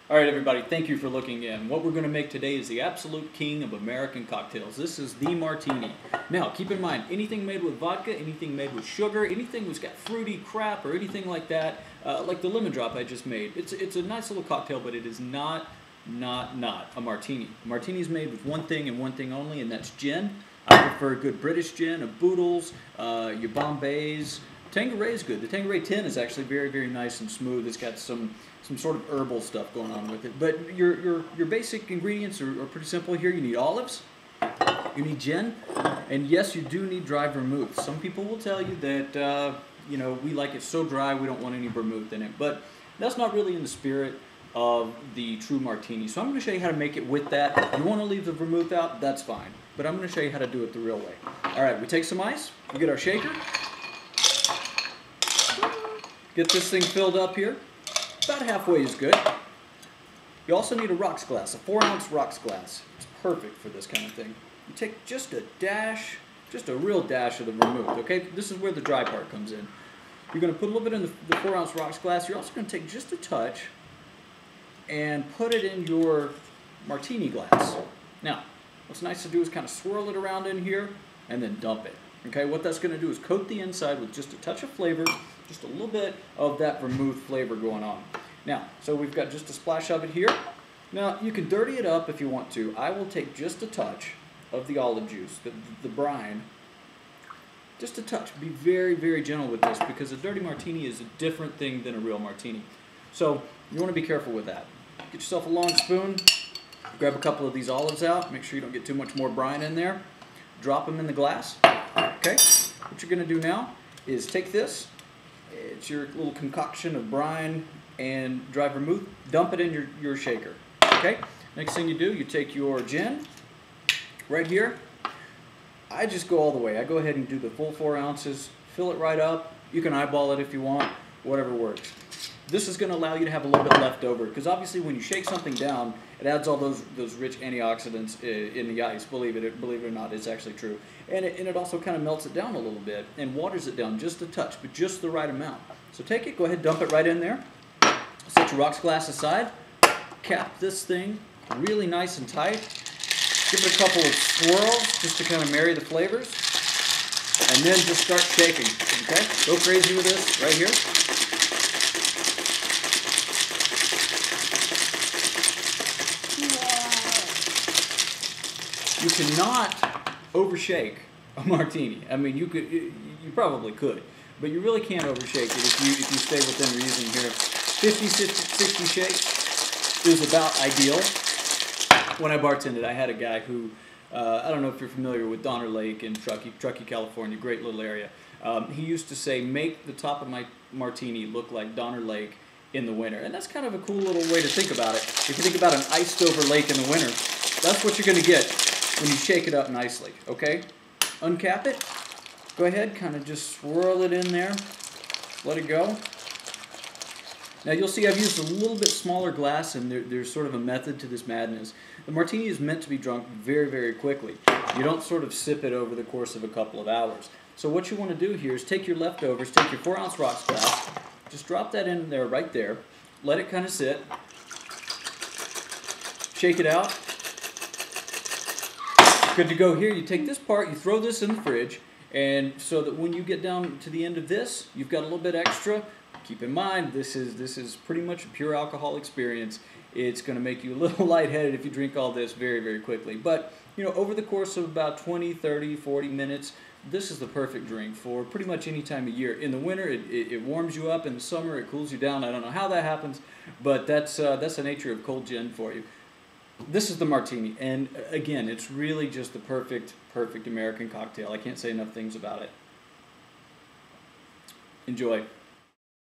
All right, everybody, thank you for looking in. What we're going to make today is the absolute king of American cocktails. This is the Martini. Now, keep in mind, anything made with vodka, anything made with sugar, anything that's got fruity crap or anything like that, like the lemon drop I just made, it's a nice little cocktail, but it is not a martini. A martini is made with one thing and one thing only, and that's gin. I prefer good British gin, a Boodles, your Bombays. Tanqueray is good. The Tanqueray 10 is actually very, very nice and smooth. It's got some sort of herbal stuff going on with it. But your basic ingredients are pretty simple here. You need olives, you need gin, and yes, you do need dry vermouth. Some people will tell you that we like it so dry we don't want any vermouth in it, but that's not really in the spirit of the true martini. So I'm going to show you how to make it with that. If you want to leave the vermouth out, that's fine. But I'm going to show you how to do it the real way. All right, we take some ice, we get our shaker, get this thing filled up here. About halfway is good. You also need a rocks glass, a 4-ounce rocks glass. It's perfect for this kind of thing. You take just a dash, just a real dash of the vermouth, okay? This is where the dry part comes in. You're going to put a little bit in the 4-ounce rocks glass. You're also going to take just a touch and put it in your martini glass. Now, what's nice to do is kind of swirl it around in here and then dump it. Okay, what that's going to do is coat the inside with just a touch of flavor, just a little bit of that vermouth flavor going on. Now, so we've got just a splash of it here. Now, you can dirty it up if you want to. I will take just a touch of the olive juice, the brine, just a touch. Be very, very gentle with this because a dirty martini is a different thing than a real martini. So, you want to be careful with that. Get yourself a long spoon, grab a couple of these olives out, make sure you don't get too much more brine in there. Drop them in the glass. Okay, what you're going to do now is take this, it's your little concoction of brine and dry vermouth, dump it in your shaker. Okay, next thing you do, you take your gin, right here. I just go all the way. I go ahead and do the full 4 ounces, fill it right up. You can eyeball it if you want, whatever works. This is going to allow you to have a little bit left over because obviously when you shake something down, it adds all those rich antioxidants in the ice. Believe it or not, it's actually true. And it also kind of melts it down a little bit and waters it down just a touch, but just the right amount. So take it, go ahead, dump it right in there. Set your rocks glass aside. Cap this thing really nice and tight. Give it a couple of swirls just to kind of marry the flavors. And then just start shaking. Okay? Go crazy with this right here. You cannot overshake a martini. I mean, you probably could, but you really can't overshake it if you stay within reason here. 50, 60 shakes is about ideal. When I bartended, I had a guy who, I don't know if you're familiar with Donner Lake in Truckee, California, great little area. He used to say, make the top of my martini look like Donner Lake in the winter. And that's kind of a cool little way to think about it. If you think about an iced over lake in the winter, that's what you're going to get when you shake it up nicely, okay? Uncap it. Go ahead, kind of just swirl it in there. Let it go. Now you'll see I've used a little bit smaller glass, and there's sort of a method to this madness. The martini is meant to be drunk very, very quickly. You don't sort of sip it over the course of a couple of hours. So what you want to do here is take your leftovers, take your 4-ounce rocks glass, just drop that in there right there, let it kind of sit, shake it out. Good to go here. You take this part, you throw this in the fridge, and so that when you get down to the end of this, you've got a little bit extra. Keep in mind, this is pretty much a pure alcohol experience. It's going to make you a little lightheaded if you drink all this very, very quickly. But, over the course of about 20, 30, 40 minutes, this is the perfect drink for pretty much any time of year. In the winter, it warms you up. In the summer, it cools you down. I don't know how that happens, but that's the nature of cold gin for you. This is the martini, and again, it's really just the perfect American cocktail. I can't say enough things about it. Enjoy.